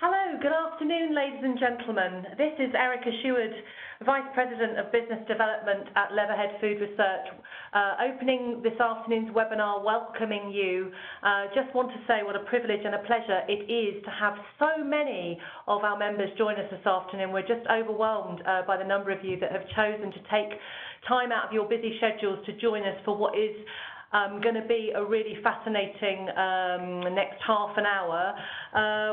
Hello, good afternoon, ladies and gentlemen. This is Erica Sheward, Vice President of Business Development at Leatherhead Food Research, opening this afternoon's webinar, welcoming you. Just want to say what a privilege and a pleasure it is to have so many of our members join us this afternoon. We're just overwhelmed by the number of you that have chosen to take time out of your busy schedules to join us for what is going to be a really fascinating next half an hour.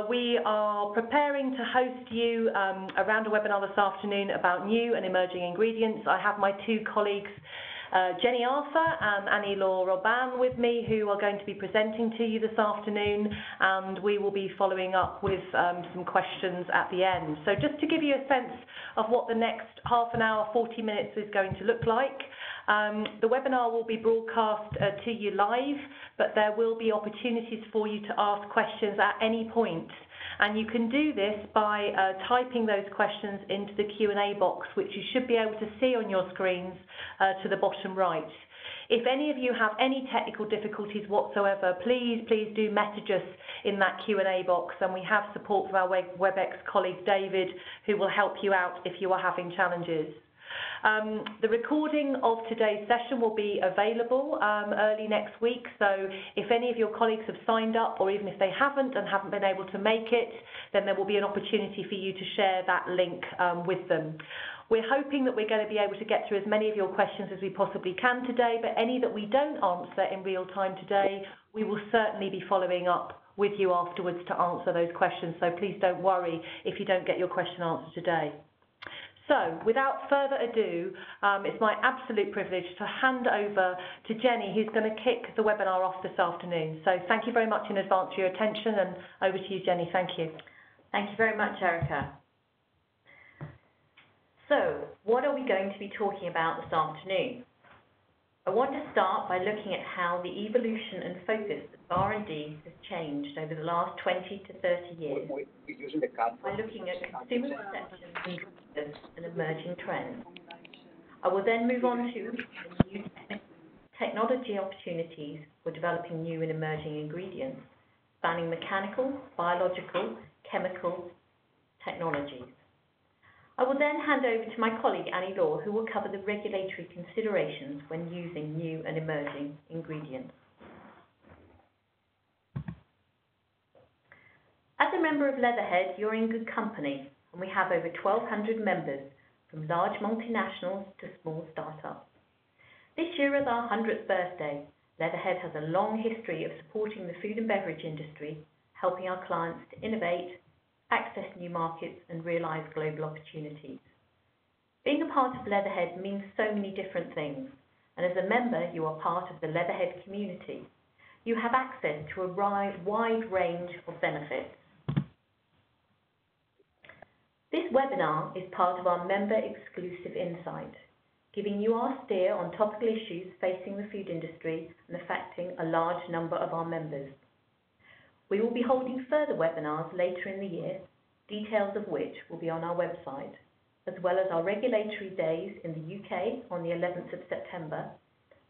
We are preparing to host you around a webinar this afternoon about new and emerging ingredients. I have my two colleagues, Jenny Arthur and Annie-Laure Robin, with me, who are going to be presenting to you this afternoon, and we will be following up with some questions at the end. So just to give you a sense of what the next half an hour, 40 minutes is going to look like. The webinar will be broadcast to you live, but there will be opportunities for you to ask questions at any point. And you can do this by typing those questions into the Q&A box, which you should be able to see on your screens to the bottom right. If any of you have any technical difficulties whatsoever, please do message us in that Q&A box, and we have support from our WebEx colleague David, who will help you out if you are having challenges. The recording of today's session will be available early next week, so if any of your colleagues have signed up, or even if they haven't and haven't been able to make it, then there will be an opportunity for you to share that link with them. We're hoping that we're going to be able to get through as many of your questions as we possibly can today, but any that we don't answer in real time today, we will certainly be following up with you afterwards to answer those questions, so please don't worry if you don't get your question answered today. So, without further ado, it's my absolute privilege to hand over to Jenny, who's going to kick the webinar off this afternoon. So thank you very much in advance for your attention, and over to you, Jenny. Thank you. Thank you very much, Erica. So, what are we going to be talking about this afternoon? I want to start by looking at how the evolution and focus of R&D has changed over the last 20 to 30 years by looking at consumer perceptions and emerging trends. I will then move on to the new technology opportunities for developing new and emerging ingredients, spanning mechanical, biological, chemical technologies. I will then hand over to my colleague Annie-Laure, who will cover the regulatory considerations when using new and emerging ingredients. As a member of Leatherhead, you're in good company, and we have over 1,200 members, from large multinationals to small startups. This year is our 100th birthday. Leatherhead has a long history of supporting the food and beverage industry, helping our clients to innovate, access new markets and realise global opportunities. Being a part of Leatherhead means so many different things, and as a member you are part of the Leatherhead community. You have access to a wide range of benefits. This webinar is part of our member exclusive insight, giving you our steer on topical issues facing the food industry and affecting a large number of our members. We will be holding further webinars later in the year, details of which will be on our website, as well as our regulatory days in the UK on the 11th of September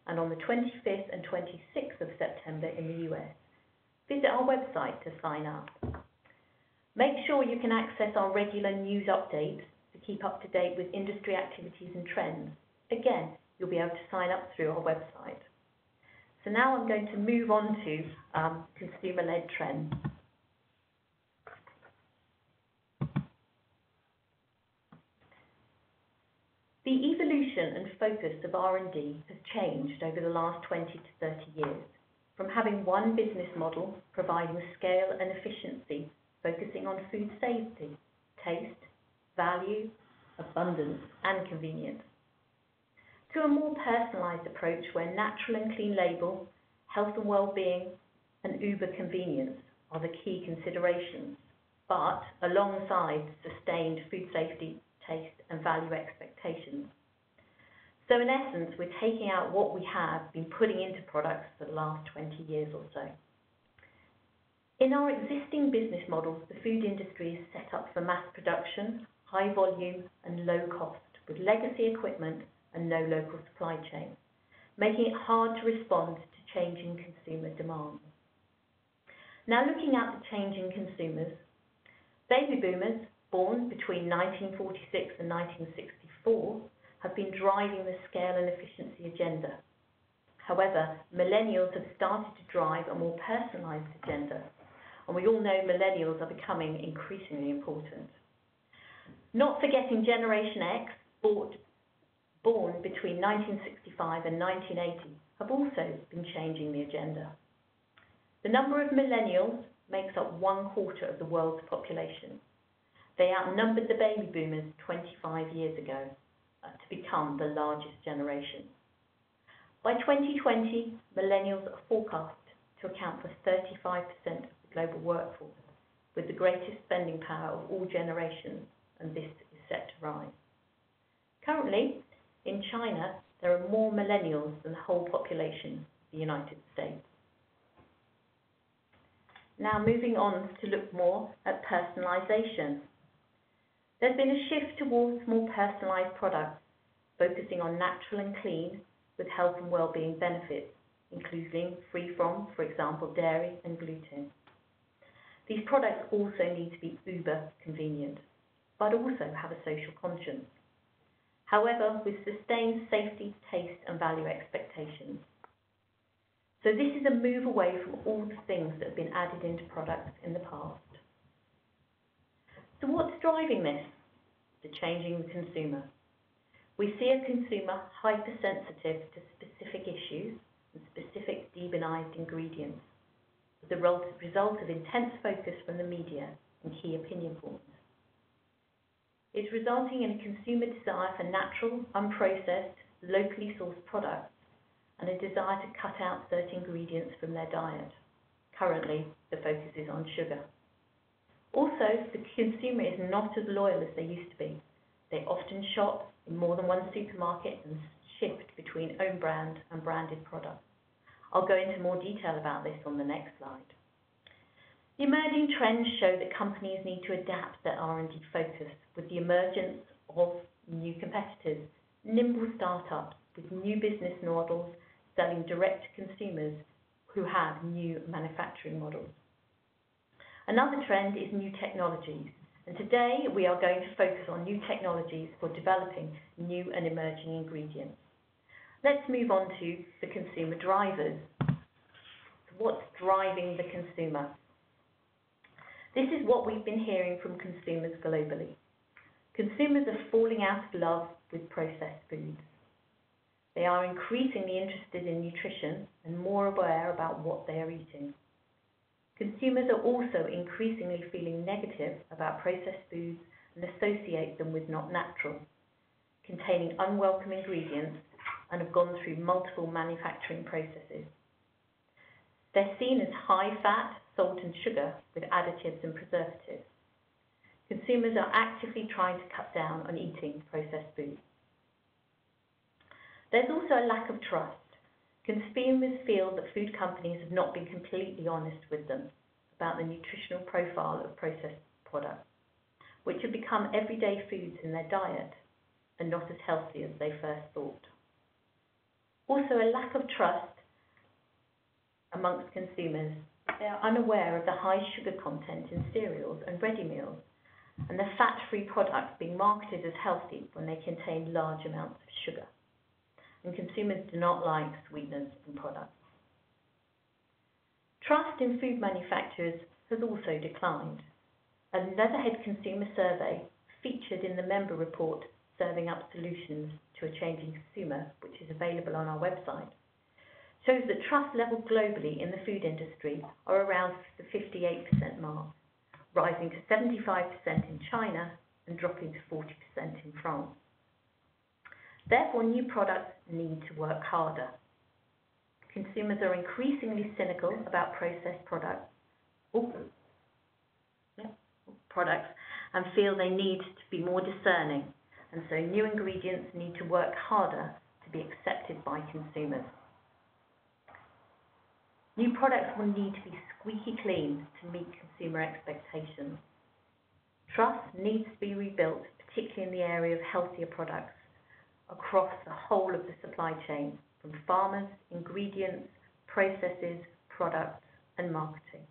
and on the 25th and 26th of September in the US. Visit our website to sign up. Make sure you can access our regular news updates to keep up to date with industry activities and trends. Again, you'll be able to sign up through our website. So now I'm going to move on to consumer-led trends. The evolution and focus of R&D has changed over the last 20 to 30 years, from having one business model providing scale and efficiency, focusing on food safety, taste, value, abundance and convenience, to a more personalised approach where natural and clean label, health and well-being and uber convenience are the key considerations, but alongside sustained food safety, taste and value expectations. So in essence, we're taking out what we have been putting into products for the last 20 years or so. In our existing business models, the food industry is set up for mass production, high volume and low cost, with legacy equipment and no local supply chain, making it hard to respond to changing consumer demands. Now looking at the changing consumers, Baby boomers, born between 1946 and 1964, have been driving the scale and efficiency agenda. However, millennials have started to drive a more personalised agenda, and we all know millennials are becoming increasingly important. Not forgetting Generation X, born between 1965 and 1980, have also been changing the agenda. The number of millennials makes up 1/4 of the world's population. They outnumbered the baby boomers 25 years ago to become the largest generation. By 2020, millennials are forecast to account for 35% of the global workforce, with the greatest spending power of all generations, and this is set to rise. Currently, in China, there are more millennials than the whole population of the United States. Now moving on to look more at personalisation. There's been a shift towards more personalised products, focusing on natural and clean, with health and well-being benefits, including free from, for example, dairy and gluten. These products also need to be uber convenient, but also have a social conscience. However, with sustained safety, taste and value expectations. So this is a move away from all the things that have been added into products in the past. So what's driving this? The changing the consumer. We see a consumer hypersensitive to specific issues and specific demonized ingredients, as a result of intense focus from the media and key opinion forms. It's resulting in a consumer desire for natural, unprocessed, locally sourced products and a desire to cut out certain ingredients from their diet. Currently, the focus is on sugar. Also, the consumer is not as loyal as they used to be. They often shop in more than one supermarket and shift between own brand and branded products. I'll go into more detail about this on the next slide. The emerging trends show that companies need to adapt their R&D focus with the emergence of new competitors, nimble startups with new business models selling direct to consumers who have new manufacturing models. Another trend is new technologies, and today we are going to focus on new technologies for developing new and emerging ingredients. Let's move on to the consumer drivers. What's driving the consumer? This is what we've been hearing from consumers globally. Consumers are falling out of love with processed foods. They are increasingly interested in nutrition and more aware about what they are eating. Consumers are also increasingly feeling negative about processed foods and associate them with not natural, containing unwelcome ingredients and have gone through multiple manufacturing processes. They're seen as high fat, salt and sugar with additives and preservatives. Consumers are actively trying to cut down on eating processed foods. There's also a lack of trust. Consumers feel that food companies have not been completely honest with them about the nutritional profile of processed products, which have become everyday foods in their diet and not as healthy as they first thought. Also, a lack of trust amongst consumers. They are unaware of the high sugar content in cereals and ready meals and the fat-free products being marketed as healthy when they contain large amounts of sugar. And consumers do not like sweeteners in products. Trust in food manufacturers has also declined. A Leatherhead consumer survey featured in the member report Serving Up Solutions to a Changing Consumer, which is available on our website, shows that trust levels globally in the food industry are around the 58% mark, rising to 75% in China and dropping to 40% in France. Therefore, new products need to work harder. Consumers are increasingly cynical about processed products and feel they need to be more discerning, and so new ingredients need to work harder to be accepted by consumers. New products will need to be squeaky clean to meet consumer expectations. Trust needs to be rebuilt, particularly in the area of healthier products, across the whole of the supply chain, from farmers, ingredients, processes, products, and marketing.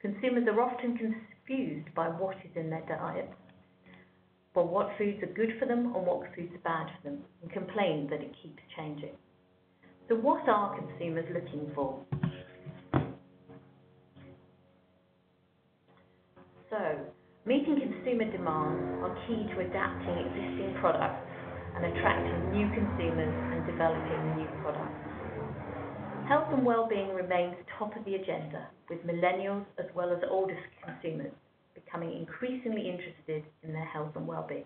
Consumers are often confused by what is in their diet, but what foods are good for them and what foods are bad for them, and complain that it keeps changing. So what are consumers looking for? So, meeting consumer demands are key to adapting existing products and attracting new consumers and developing new products. Health and well-being remains top of the agenda, with millennials as well as older consumers becoming increasingly interested in their health and well-being.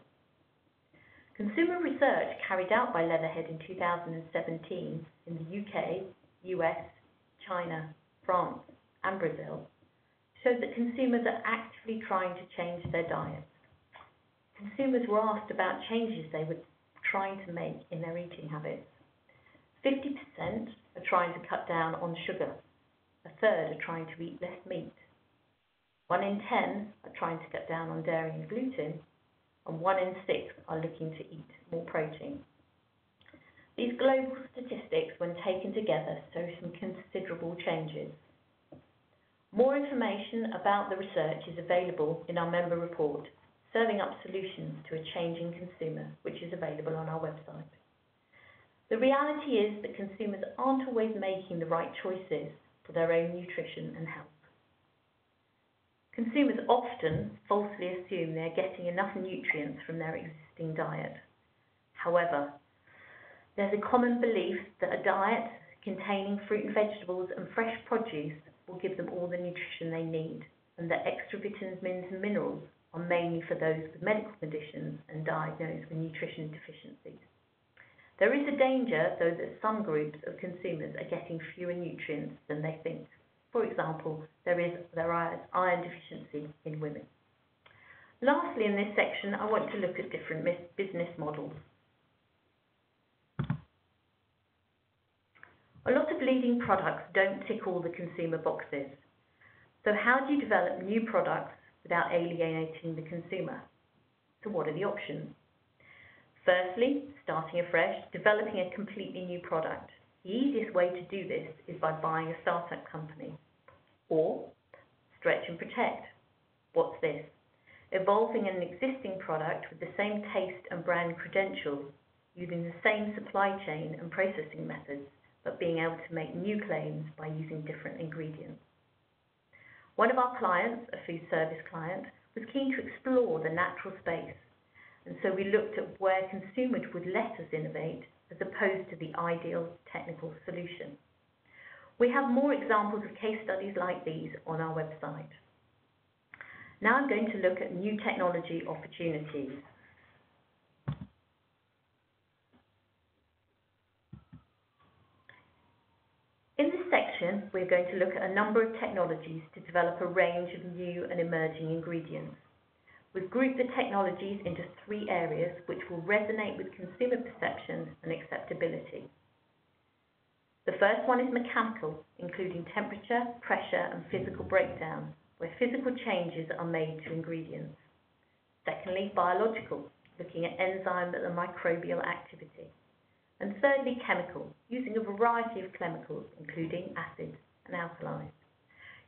Consumer research carried out by Leatherhead in 2017 in the UK, US, China, France and Brazil showed that consumers are actively trying to change their diets. Consumers were asked about changes they were trying to make in their eating habits. 50% are trying to cut down on sugar. A third are trying to eat less meat. 1 in 10 are trying to cut down on dairy and gluten, and 1 in 6 are looking to eat more protein. These global statistics, when taken together, show some considerable changes. More information about the research is available in our member report, Serving Up Solutions to a Changing Consumer, which is available on our website. The reality is that consumers aren't always making the right choices for their own nutrition and health. Consumers often falsely assume they are getting enough nutrients from their existing diet. However, there's a common belief that a diet containing fruit and vegetables and fresh produce will give them all the nutrition they need, and that extra vitamins and minerals are mainly for those with medical conditions and diagnosed with nutrition deficiencies. There is a danger, though, that some groups of consumers are getting fewer nutrients than they think. For example, there is iron deficiency in women. Lastly, in this section, I want to look at different business models. A lot of leading products don't tick all the consumer boxes. So how do you develop new products without alienating the consumer? So what are the options? Firstly, starting afresh, developing a completely new product. The easiest way to do this is by buying a startup company. Or stretch and protect. What's this? Evolving an existing product with the same taste and brand credentials, using the same supply chain and processing methods, but being able to make new claims by using different ingredients. One of our clients, a food service client, was keen to explore the natural space, and so we looked at where consumers would let us innovate as opposed to the ideal technical solution. We have more examples of case studies like these on our website. Now I'm going to look at new technology opportunities. In this section, we're going to look at a number of technologies to develop a range of new and emerging ingredients. We've grouped the technologies into 3 areas which will resonate with consumer perception and acceptability. The first one is mechanical, including temperature, pressure and physical breakdown, where physical changes are made to ingredients. Secondly, biological, looking at enzymes and microbial activity. And thirdly, chemical, using a variety of chemicals, including acids and alkalis.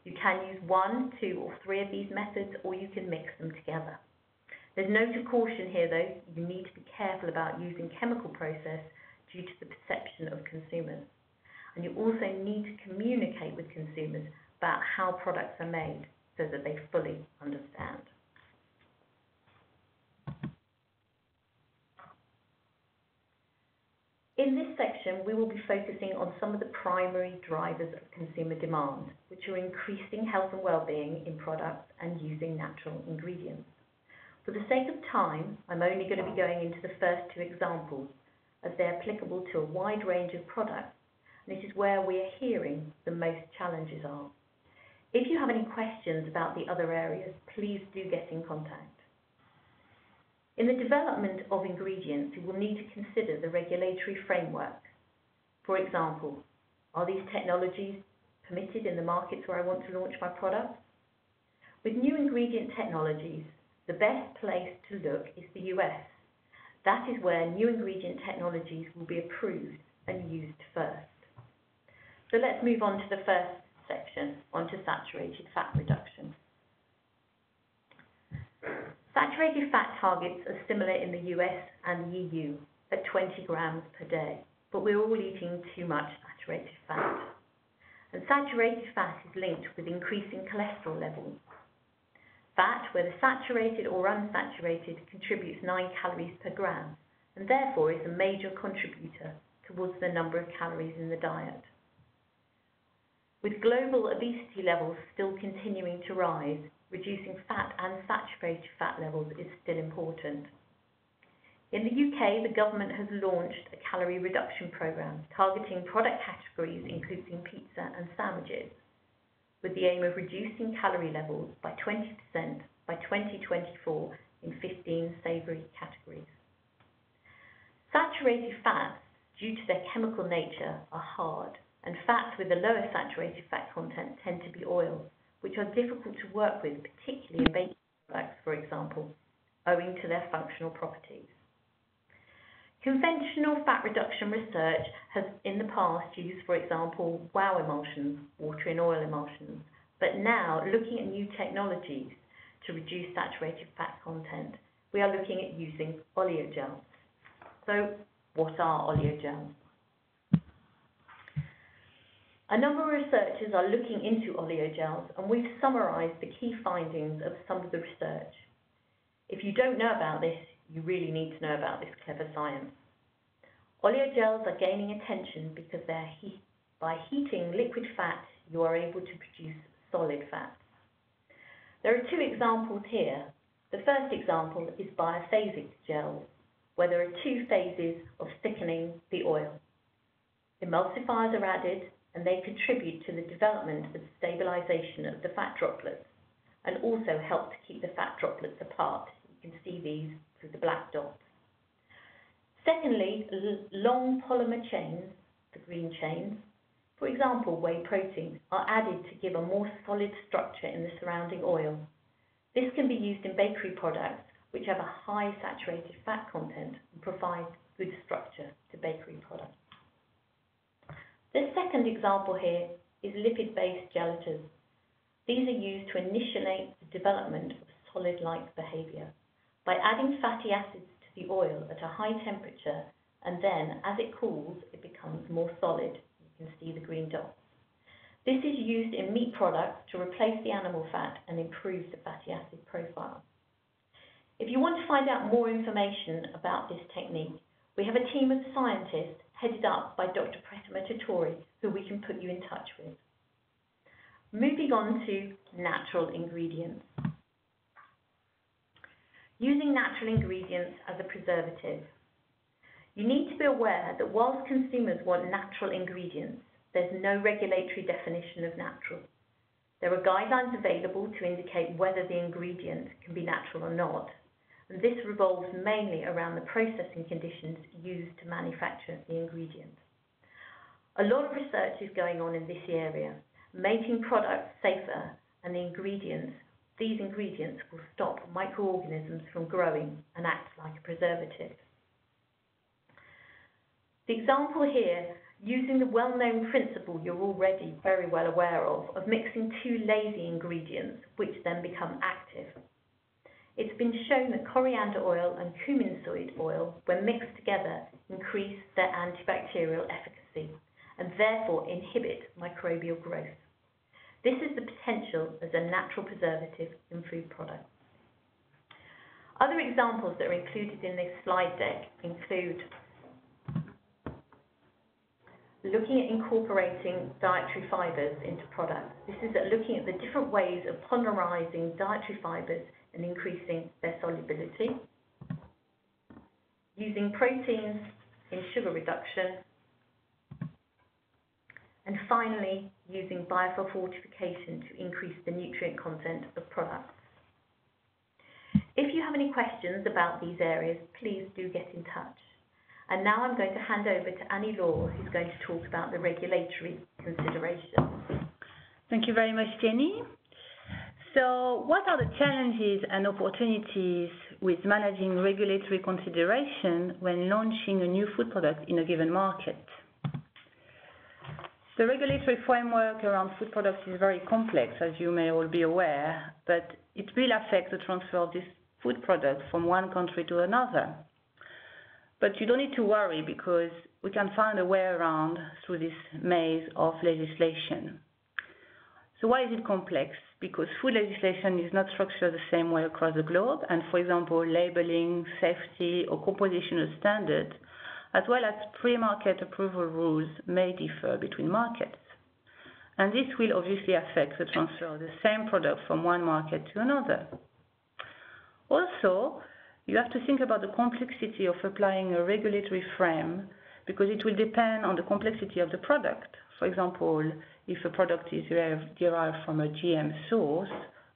You can use 1, 2 or 3 of these methods, or you can mix them together. There's note of caution here though, you need to be careful about using chemical process due to the perception of consumers. And you also need to communicate with consumers about how products are made so that they fully understand. In this section, we will be focusing on some of the primary drivers of consumer demand, which are increasing health and well-being in products and using natural ingredients. For the sake of time, I'm only going to be going into the first 2 examples, as they are applicable to a wide range of products, and this is where we are hearing the most challenges are. If you have any questions about the other areas, please do get in contact. In the development of ingredients, you will need to consider the regulatory framework. For example, are these technologies permitted in the markets where I want to launch my product? With new ingredient technologies, the best place to look is the US. That is where new ingredient technologies will be approved and used first. So let's move on to the first section onto saturated fat reduction. Saturated fat targets are similar in the US and the EU at 20 grams per day, but we're all eating too much saturated fat. And saturated fat is linked with increasing cholesterol levels. Fat, whether saturated or unsaturated, contributes 9 calories per gram, and therefore is a major contributor towards the number of calories in the diet. With global obesity levels still continuing to rise, reducing fat and saturated fat levels is still important. In the UK, the government has launched a calorie reduction programme targeting product categories including pizza and sandwiches, with the aim of reducing calorie levels by 20% by 2024 in 15 savoury categories. Saturated fats, due to their chemical nature, are hard, and fats with a lower saturated fat content tend to be oils, which are difficult to work with, particularly in baking products, for example, owing to their functional properties. Conventional fat reduction research has in the past used, for example, WOW emulsions, water in oil emulsions, but now, looking at new technologies to reduce saturated fat content, we are looking at using oleogels. So, what are oleogels? A number of researchers are looking into oleogels, and we've summarised the key findings of some of the research. If you don't know about this, you really need to know about this clever science. Oleogels are gaining attention because by heating liquid fat, you are able to produce solid fats. There are 2 examples here. The first example is biophasic gels, where there are 2 phases of thickening the oil. Emulsifiers are added, and they contribute to the development and stabilisation of the fat droplets, and also help to keep the fat droplets apart. You can see these through the black dots. Secondly, long polymer chains, the green chains, for example whey protein, are added to give a more solid structure in the surrounding oil. This can be used in bakery products which have a high saturated fat content and provide good structure to bakery products. The second example here is lipid-based gelatins. These are used to initiate the development of solid-like behaviour by adding fatty acids to the oil at a high temperature, and then as it cools it becomes more solid. You can see the green dots. This is used in meat products to replace the animal fat and improve the fatty acid profile. If you want to find out more information about this technique, we have a team of scientists headed up by Dr. Pratima Tutori, who we can put you in touch with. Moving on to natural ingredients. Using natural ingredients as a preservative. You need to be aware that whilst consumers want natural ingredients, there's no regulatory definition of natural. There are guidelines available to indicate whether the ingredient can be natural or not, and this revolves mainly around the processing conditions used to manufacture the ingredient. A lot of research is going on in this area, making products safer, and these ingredients will stop microorganisms from growing and act like a preservative. The example here, using the well-known principle you're already very well aware of mixing 2 lazy ingredients which then become active. It's been shown that coriander oil and cumin seed oil, when mixed together, increase their antibacterial efficacy and therefore inhibit microbial growth. This is the potential as a natural preservative in food products. Other examples that are included in this slide deck include looking at incorporating dietary fibres into products. This is looking at the different ways of polymerising dietary fibres and increasing their solubility. Using proteins in sugar reduction. And finally, using biofortification to increase the nutrient content of products. If you have any questions about these areas, please do get in touch. And now I'm going to hand over to Annie Law, who's going to talk about the regulatory considerations. Thank you very much, Jenny. So what are the challenges and opportunities with managing regulatory consideration when launching a new food product in a given market? The regulatory framework around food products is very complex, as you may all be aware, but it will affect the transfer of this food product from one country to another. But you don't need to worry because we can find a way around through this maze of legislation. So why is it complex? Because food legislation is not structured the same way across the globe, and for example, labeling, safety, or compositional standards, as well as pre-market approval rules may differ between markets. And this will obviously affect the transfer of the same product from one market to another. Also, you have to think about the complexity of applying a regulatory frame because it will depend on the complexity of the product. For example, if a product is derived from a GM source,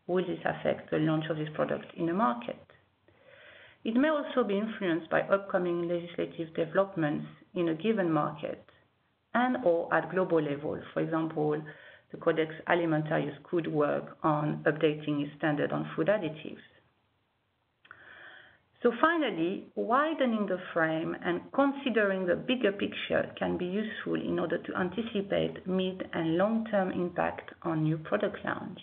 will this affect the launch of this product in a market? It may also be influenced by upcoming legislative developments in a given market and or at global level. For example, the Codex Alimentarius could work on updating its standard on food additives. So finally, widening the frame and considering the bigger picture can be useful in order to anticipate mid- and long-term impact on new product launch.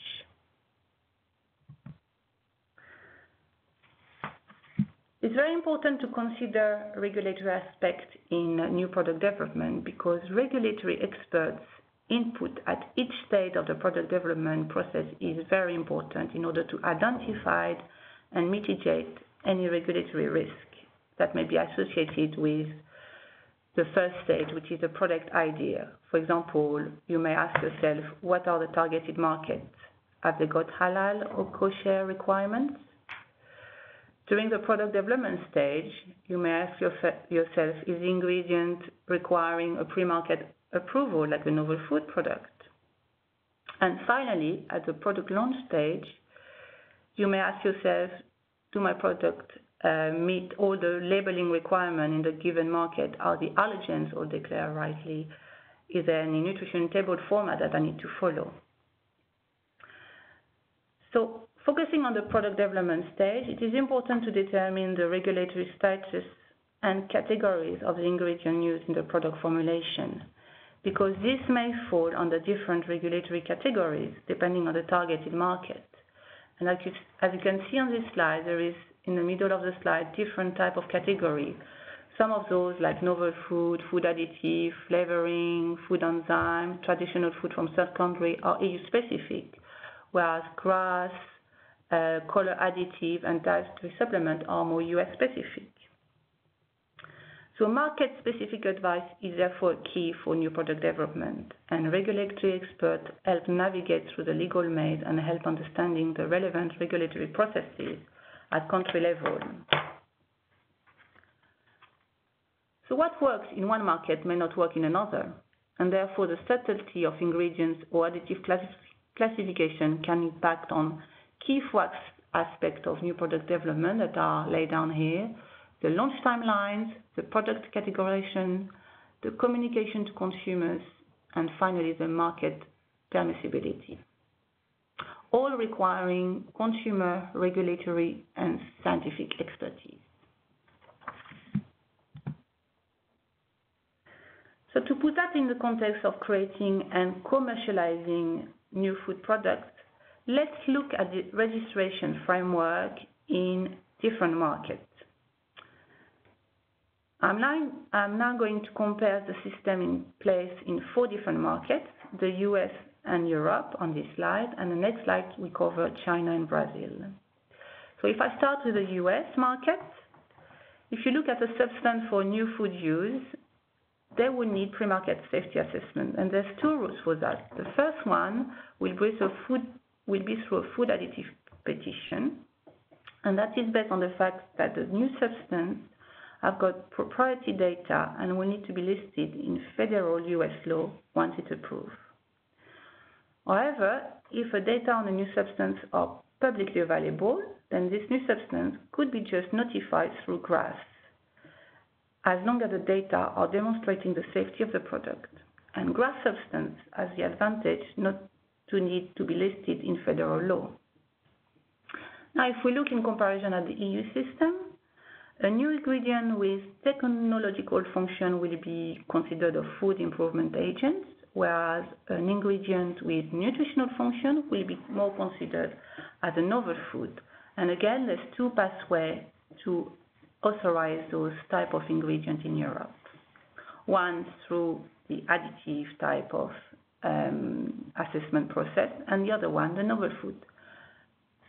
It's very important to consider regulatory aspects in new product development because regulatory experts' input at each stage of the product development process is very important in order to identify and mitigate any regulatory risk that may be associated with the first stage, which is the product idea. For example, you may ask yourself, what are the targeted markets? Have they got halal or kosher requirements? During the product development stage, you may ask yourself, is the ingredient requiring a pre-market approval like a novel food product? And finally, at the product launch stage, you may ask yourself, do my product meet all the labeling requirements in the given market? Are the allergens all declared rightly? Is there any nutrition table format that I need to follow? So, focusing on the product development stage, it is important to determine the regulatory status and categories of the ingredient used in the product formulation, because this may fall under different regulatory categories depending on the targeted market. And as you can see on this slide, there is in the middle of the slide different type of category. Some of those like novel food, food additive, flavoring, food enzyme, traditional food from third country are EU specific, whereas grass, color additive and dietary supplement are more US specific. So market-specific advice is therefore key for new product development, and regulatory experts help navigate through the legal maze and help understanding the relevant regulatory processes at country level. So what works in one market may not work in another, and therefore the subtlety of ingredients or additive classification can impact on key aspects of new product development that are laid down here: the launch timelines, the product categorization, the communication to consumers, and finally the market permissibility, all requiring consumer, regulatory, and scientific expertise. So to put that in the context of creating and commercializing new food products, let's look at the registration framework in different markets. I'm now going to compare the system in place in 4 different markets, the US and Europe on this slide, and the next slide we cover China and Brazil. So if I start with the US market, if you look at the substance for new food use, they will need pre-market safety assessment, and there's 2 routes for that. The first one will be through a food additive petition, and that is based on the fact that the new substance have got proprietary data and will need to be listed in federal US law once it's approved. However, if the data on the new substance are publicly available, then this new substance could be just notified through GRAS, as long as the data are demonstrating the safety of the product. And GRAS substance has the advantage not to need to be listed in federal law. Now, if we look in comparison at the EU system, a new ingredient with technological function will be considered a food improvement agent, whereas an ingredient with nutritional function will be more considered as a novel food. And again, there's two pathways to authorize those type of ingredients in Europe. One through the additive type of assessment process, and the other one, the novel food,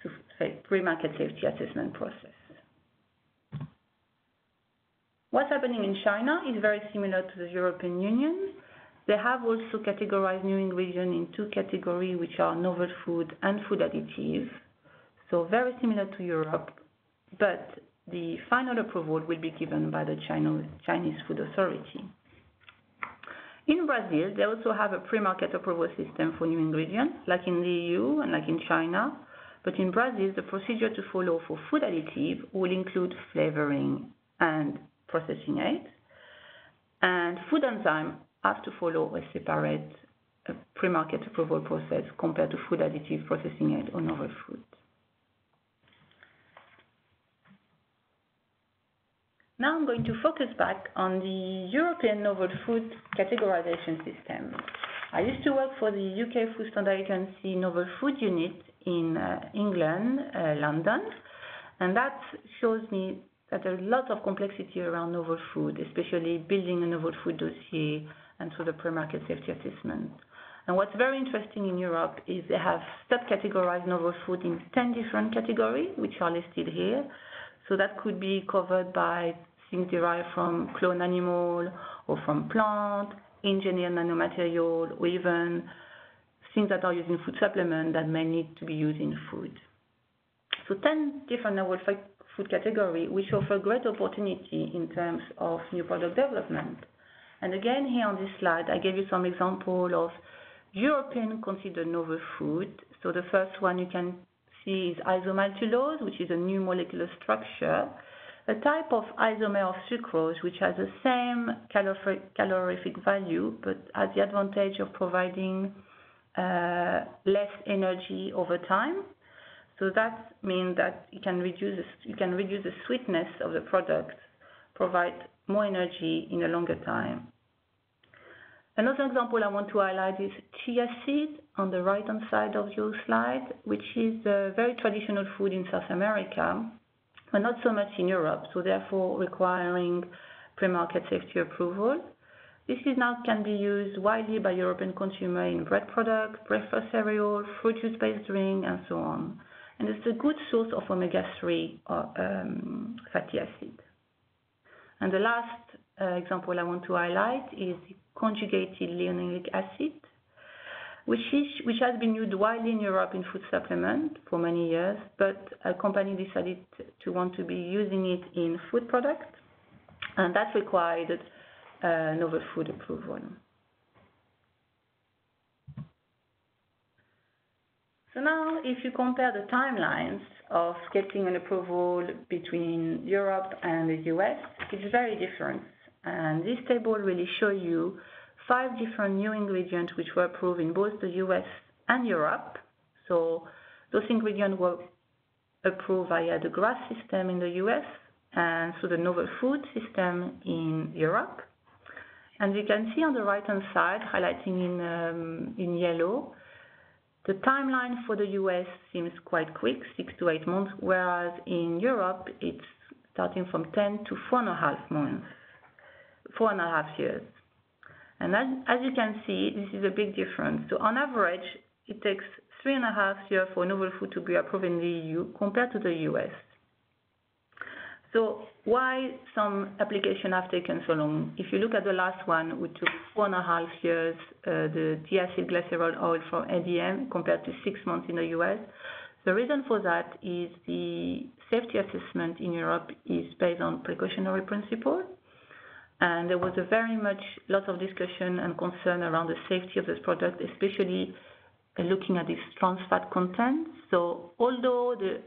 so say pre-market safety assessment process. What's happening in China is very similar to the European Union. They have also categorized new ingredients in two categories, which are novel food and food additives. So very similar to Europe, but the final approval will be given by the Chinese Food Authority. In Brazil, they also have a pre-market approval system for new ingredients, like in the EU and like in China. But in Brazil, the procedure to follow for food additive will include flavoring and processing aids. And food enzymes have to follow a separate pre-market approval process compared to food additive, processing aid, or novel food. Now I'm going to focus back on the European novel food categorization system. I used to work for the UK Food Standard Agency Novel Food Unit in England, London, and that shows me that there's a lot of complexity around novel food, especially building a novel food dossier and through the pre-market safety assessment. And what's very interesting in Europe is they have sub-categorized novel food in 10 different categories, which are listed here. So that could be covered by things derived from cloned animal or from plant, engineered nanomaterial, or even things that are used in food supplement that may need to be used in food. So 10 different novel food categories, which offer great opportunity in terms of new product development. And again, here on this slide, I gave you some example of European considered novel food. So the first one you can see is isomaltulose, which is a new molecular structure, a type of isomer of sucrose which has the same calorific value but has the advantage of providing less energy over time. So that means that you can reduce the sweetness of the product, provide more energy in a longer time. Another example I want to highlight is chia seed on the right-hand side of your slide, which is a very traditional food in South America, but not so much in Europe, so therefore requiring pre-market safety approval. This is now can be used widely by European consumers in bread products, breakfast cereal, fruit juice-based drink, and so on. And it's a good source of omega-3 fatty acid. And the last example I want to highlight is the conjugated linoleic acid, which has been used widely in Europe in food supplement for many years, but a company decided to want to be using it in food products, and that required novel food approval. So now, if you compare the timelines of getting an approval between Europe and the US, it's very different. And this table really shows you 5 different new ingredients which were approved in both the US and Europe. So those ingredients were approved via the GRAS system in the US and through the novel food system in Europe. And you can see on the right-hand side, highlighting in yellow, the timeline for the US seems quite quick, 6 to 8 months, whereas in Europe it's starting from 10 to 4.5 months, 4.5 years. And as you can see, this is a big difference. So on average, it takes 3.5 years for novel food to be approved in the EU compared to the US. So why some applications have taken so long? If you look at the last one, which took 4.5 years, the diacylglycerol oil from ADM compared to 6 months in the US, the reason for that is the safety assessment in Europe is based on precautionary principle. And there was lots of discussion and concern around the safety of this product, especially looking at its trans fat content. So although the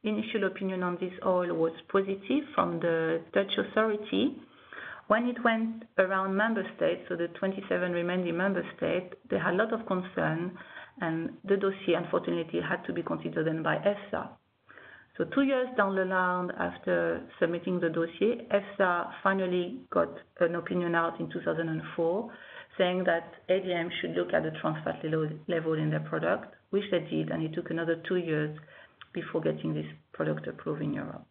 initial opinion on this oil was positive from the Dutch authority, when it went around member states, so the 27 remaining member states, they had a lot of concern, and the dossier unfortunately had to be considered then by EFSA. So 2 years down the line after submitting the dossier, EFSA finally got an opinion out in 2004, saying that ADM should look at the trans fat level in their product, which they did, and it took another 2 years before getting this product approved in Europe.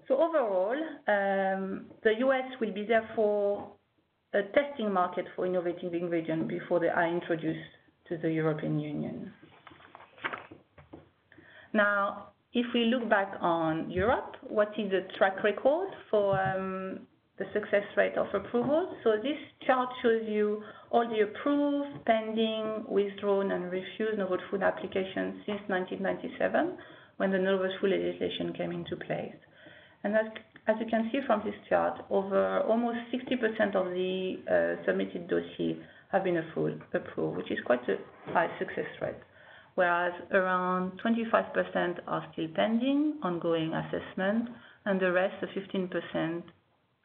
So overall, the US will be therefore a testing market for innovative ingredients before they are introduced to the European Union. Now, if we look back on Europe, what is the track record for the success rate of approval? So this chart shows you all the approved, pending, withdrawn, and refused novel food applications since 1997, when the novel food legislation came into place. And as you can see from this chart, over almost 60% of the submitted dossiers have been approved, which is quite a high success rate, whereas around 25% are still pending, ongoing assessment, and the rest, the 15%,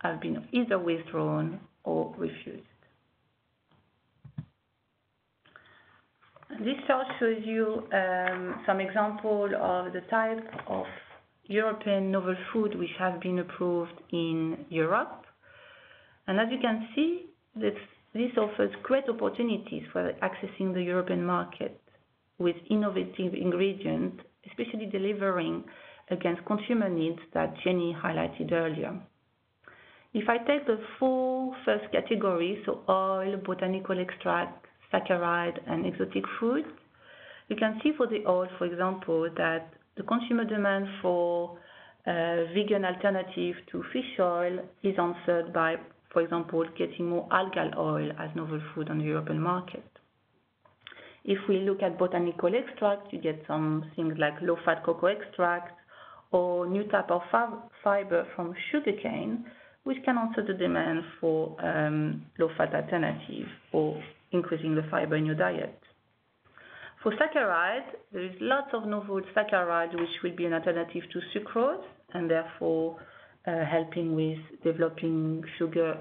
have been either withdrawn or refused. This chart shows you some example of the type of European novel food which have been approved in Europe. And as you can see, this offers great opportunities for accessing the European market with innovative ingredients, especially delivering against consumer needs that Jenny highlighted earlier. If I take the four first categories, so oil, botanical extract, saccharide, and exotic food, you can see for the oil, for example, that the consumer demand for vegan alternative to fish oil is answered by, for example, getting more algal oil as novel food on the European market. If we look at botanical extract, you get some things like low-fat cocoa extract or new type of fiber from sugarcane, which can answer the demand for low-fat alternative or increasing the fiber in your diet. For saccharide, there is lots of novel saccharide which will be an alternative to sucrose and therefore helping with developing sugar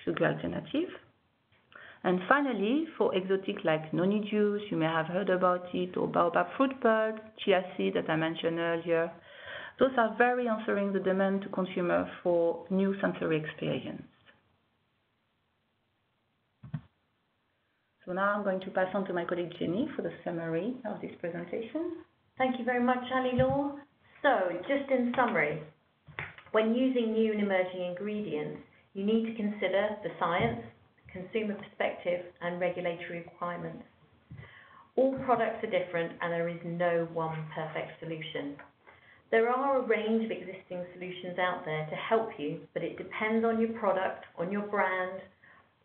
alternative. And finally, for exotic like noni juice, you may have heard about it, or baobab fruit pulp, chia seed that I mentioned earlier. Those are very answering the demand to consumer for new sensory experience. So now I'm going to pass on to my colleague Jenny for the summary of this presentation. Thank you very much, Annie-Laure. So, just in summary, when using new and emerging ingredients, you need to consider the science, consumer perspective, and regulatory requirements. All products are different and there is no one perfect solution. There are a range of existing solutions out there to help you, but it depends on your product, on your brand,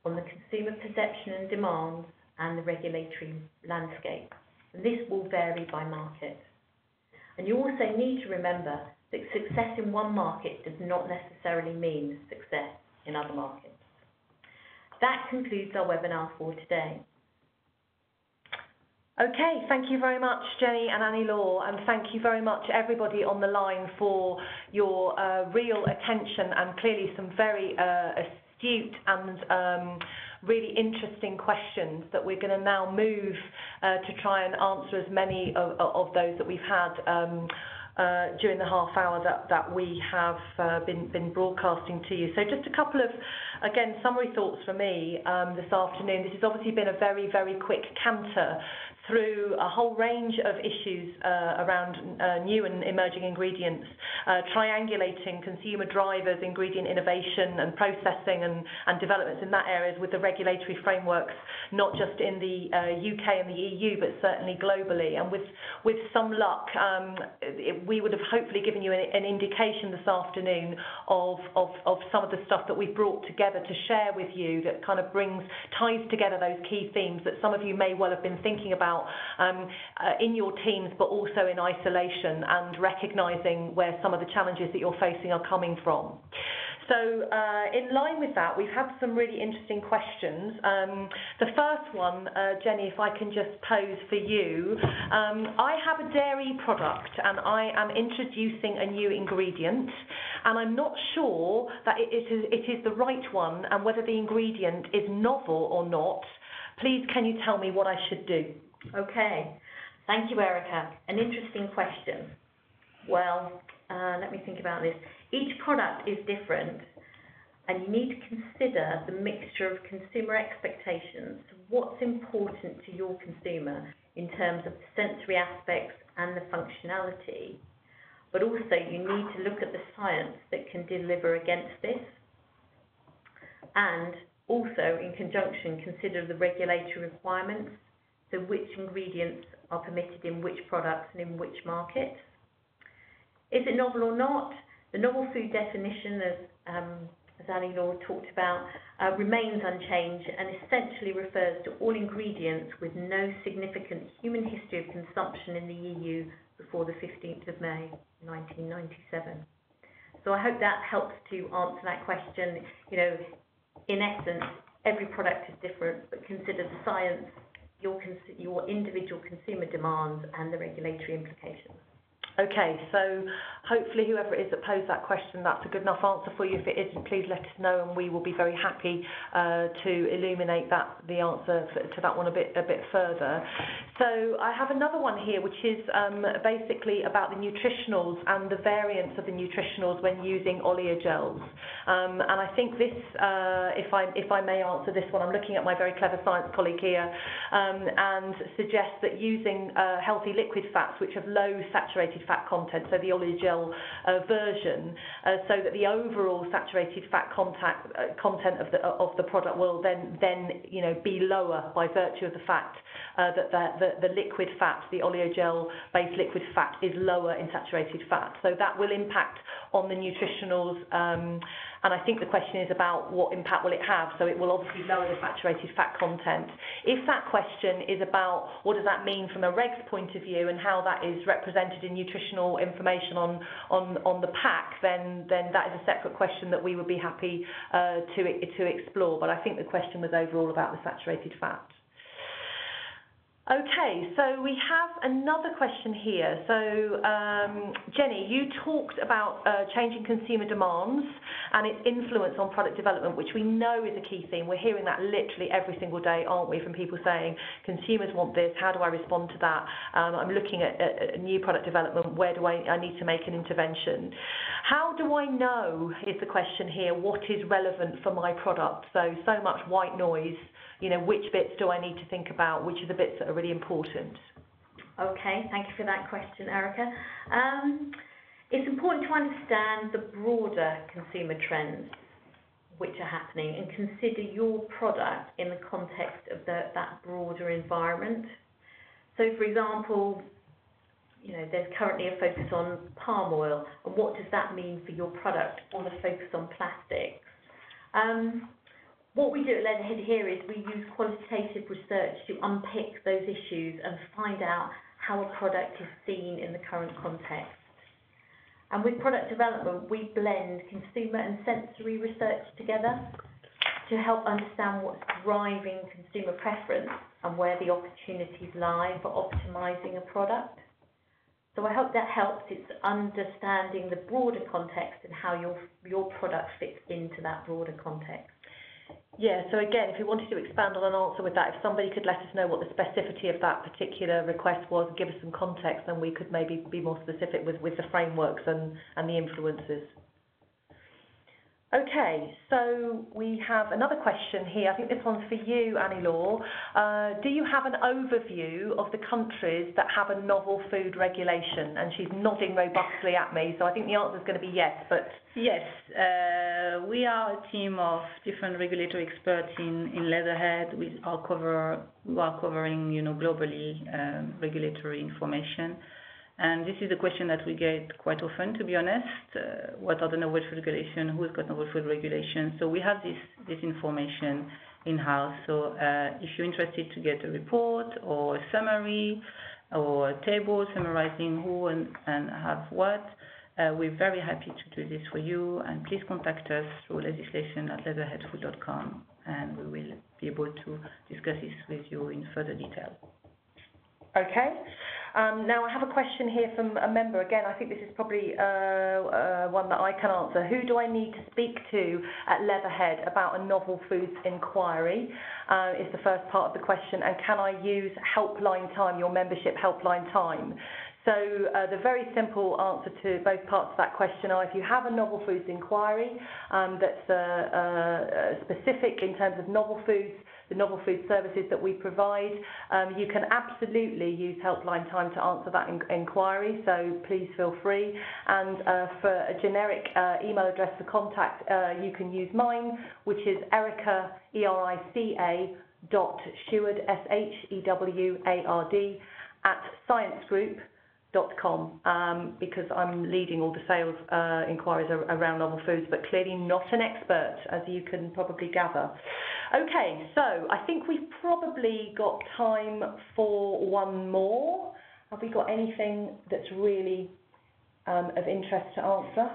on the consumer perception and demands, and the regulatory landscape. And this will vary by market. And you also need to remember that success in one market does not necessarily mean success in other markets. That concludes our webinar for today. Okay, thank you very much, Jenny and Annie-Laure, and thank you very much, everybody on the line, for your real attention and clearly some very astute and really interesting questions that we're going to now move to try and answer as many of those that we've had during the half hour that we have been broadcasting to you. So just a couple of, again, summary thoughts for me this afternoon. This has obviously been a very, very quick canter through a whole range of issues around new and emerging ingredients, triangulating consumer drivers, ingredient innovation and processing and developments in that areas with the regulatory frameworks, not just in the UK and the EU, but certainly globally. And with some luck, we would have hopefully given you an indication this afternoon of some of the stuff that we've brought together to share with you that kind of ties together those key themes that some of you may well have been thinking about in your teams, but also in isolation, and recognising where some of the challenges that you're facing are coming from. So in line with that, we've had some really interesting questions. The first one, Jenny, if I can just pose for you. I have a dairy product and I am introducing a new ingredient, and I'm not sure that it is the right one and whether the ingredient is novel or not. Please, can you tell me what I should do? Okay, thank you, Erica. An interesting question. Well, let me think about this. Each product is different, and you need to consider the mixture of consumer expectations, what's important to your consumer in terms of the sensory aspects and the functionality, but also you need to look at the science that can deliver against this, and also in conjunction consider the regulatory requirements, so which ingredients are permitted in which products and in which markets. Is it novel or not? The novel food definition, as Annie-Laure talked about, remains unchanged and essentially refers to all ingredients with no significant human history of consumption in the EU before the 15th of May 1997. So I hope that helps to answer that question. You know, in essence, every product is different, but consider the science, your individual consumer demands and the regulatory implications. Okay, so hopefully whoever it is that posed that question, that's a good enough answer for you. If it isn't, please let us know, and we will be very happy to illuminate the answer to that one a bit further. So I have another one here, which is basically about the nutritionals and the variants of the nutritionals when using oleogels. And I think this, if I may answer this one, I'm looking at my very clever science colleague here, and suggest that using healthy liquid fats, which have low saturated fat content, so the oleogel version, so that the overall saturated fat content of the product will then you know, be lower by virtue of the fact that the liquid fat, the oleogel-based liquid fat, is lower in saturated fat. So that will impact on the nutritionals, and I think the question is about what impact will it have. So it will obviously lower the saturated fat content. If that question is about what does that mean from a regs point of view and how that is represented in nutritional information on the pack, then that is a separate question that we would be happy to explore. But I think the question was overall about the saturated fat. Okay, so we have another question here. So, Jenny, you talked about changing consumer demands and its influence on product development, which we know is a key theme. We're hearing that literally every single day, aren't we, from people saying, consumers want this, how do I respond to that? I'm looking at new product development, where do I need to make an intervention? How do I know, is the question here, what is relevant for my product? So much white noise. You know, which bits do I need to think about? Which are the bits that are really important? Okay, thank you for that question, Erica. It's important to understand the broader consumer trends which are happening and consider your product in the context of that broader environment. So, for example, you know, there's currently a focus on palm oil, and what does that mean for your product, or the focus on plastics? What we do at Leatherhead here is we use qualitative research to unpick those issues and find out how a product is seen in the current context. And with product development, we blend consumer and sensory research together to help understand what's driving consumer preference and where the opportunities lie for optimizing a product. So I hope that helps. It's understanding the broader context and how your product fits into that broader context. Yeah, so again, if you wanted to expand on an answer with that, if somebody could let us know what the specificity of that particular request was, give us some context, then we could maybe be more specific with the frameworks and the influences. Okay, so we have another question here. I think this one's for you, Annie-Laure. Do you have an overview of the countries that have a novel food regulation? And she's nodding robustly at me, so I think the answer is going to be yes, but... Yes, we are a team of different regulatory experts in Leatherhead. We are covering, you know, globally regulatory information. And this is a question that we get quite often, to be honest. What are the novel food regulations? Who's got novel food regulations? So we have this information in-house. So if you're interested to get a report or a summary or a table summarizing who and have what, we're very happy to do this for you. And please contact us through legislation@leatherheadfood.com, and we will be able to discuss this with you in further detail. Okay. Now I have a question here from a member. Again, I think this is probably one that I can answer. Who do I need to speak to at Leatherhead about a novel foods inquiry? Is the first part of the question. And can I use helpline time, your membership helpline time? So the very simple answer to both parts of that question are, if you have a novel foods inquiry that's specific in terms of novel foods, the novel food services that we provide, you can absolutely use helpline time to answer that inquiry, so please feel free. And for a generic email address for contact, you can use mine, which is Erica, ERICA, .Sheward, SHEWARD, @sciencegroup.com, because I'm leading all the sales inquiries around novel foods, but clearly not an expert, as you can probably gather. Okay, so I think we've probably got time for one more. Have we got anything that's really of interest to answer?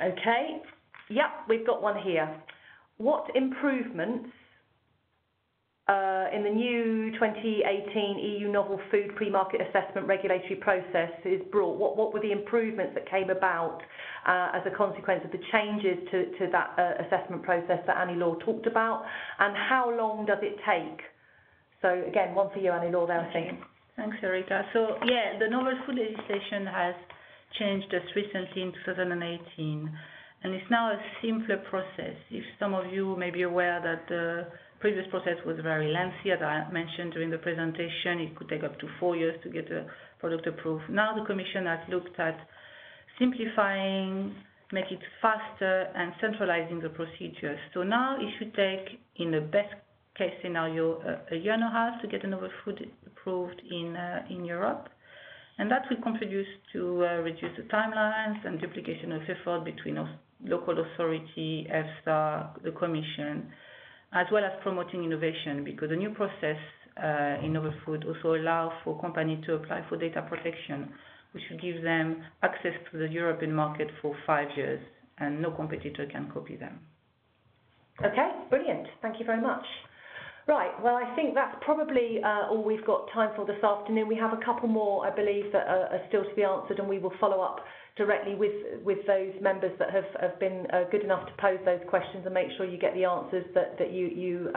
Okay, yep, we've got one here. What improvements in the new 2018 EU Novel Food Pre-Market Assessment regulatory process is brought? What were the improvements that came about as a consequence of the changes to that assessment process that Annie-Laure talked about, and how long does it take? So again, one for you, Annie-Laure, there, I think. Thanks, Erica. So yeah, the novel food legislation has changed just recently in 2018, and it's now a simpler process. If some of you may be aware that the previous process was very lengthy, as I mentioned during the presentation, it could take up to 4 years to get a product approved. Now the Commission has looked at simplifying, make it faster, and centralizing the procedures. So now it should take, in the best case scenario, a year and a half to get a novel food approved in Europe. And that will contribute to reduce the timelines and duplication of effort between local authority, EFSA, the Commission, as well as promoting innovation, because the new process in novel food also allows for companies to apply for data protection, which will give them access to the European market for 5 years, and no competitor can copy them. Okay, brilliant. Thank you very much. Right, well, I think that's probably all we've got time for this afternoon. We have a couple more, I believe, that are still to be answered, and we will follow up directly with those members that have been good enough to pose those questions, and make sure you get the answers that you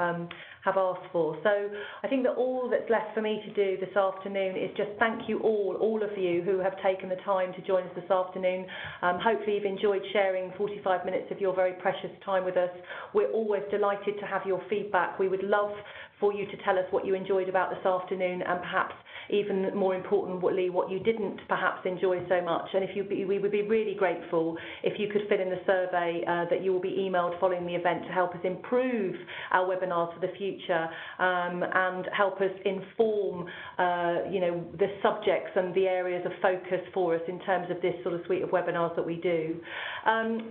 have asked for. So I think that all that's left for me to do this afternoon is just thank you all of you who have taken the time to join us this afternoon. Hopefully you've enjoyed sharing 45 minutes of your very precious time with us. We're always delighted to have your feedback. We would love for you to tell us what you enjoyed about this afternoon, and perhaps even more importantly, what you didn't perhaps enjoy so much. And we would be really grateful if you could fill in the survey that you will be emailed following the event to help us improve our webinars for the future, and help us inform the subjects and the areas of focus for us in terms of this sort of suite of webinars that we do.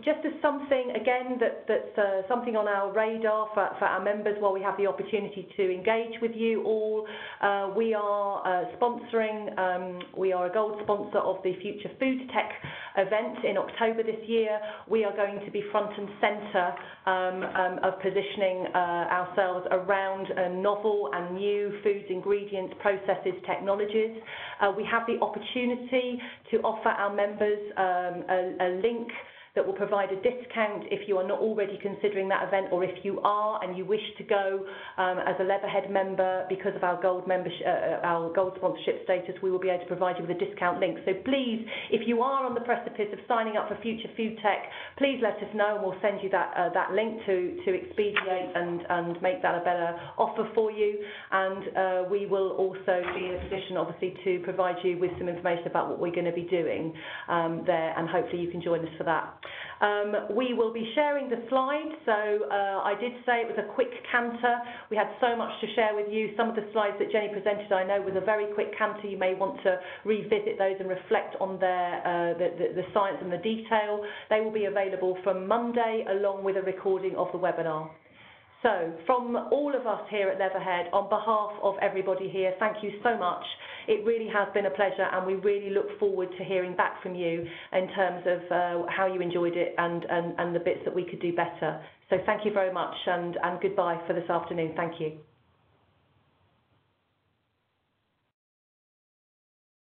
Just as something, again, that's something on our radar for our members while we have the opportunity to engage with you all, we are sponsoring, we are a gold sponsor of the Future Food Tech event in October this year. We are going to be front and centre of positioning ourselves around novel and new foods, ingredients, processes, technologies. We have the opportunity to offer our members a link that will provide a discount if you are not already considering that event, or if you are and you wish to go as a Leatherhead member because of our gold membership, our gold sponsorship status. We will be able to provide you with a discount link. So please, if you are on the precipice of signing up for Future Food Tech, please let us know, and we'll send you that link to expedite and make that a better offer for you. And we will also be in a position, obviously, to provide you with some information about what we're going to be doing there, and hopefully you can join us for that. We will be sharing the slides, so I did say it was a quick canter. We had so much to share with you. Some of the slides that Jenny presented, I know, was a very quick canter. You may want to revisit those and reflect on the science and the detail. They will be available from Monday, along with a recording of the webinar. So, from all of us here at Leatherhead, on behalf of everybody here, thank you so much. It really has been a pleasure, and we really look forward to hearing back from you in terms of how you enjoyed it and the bits that we could do better. So thank you very much, and goodbye for this afternoon. Thank you.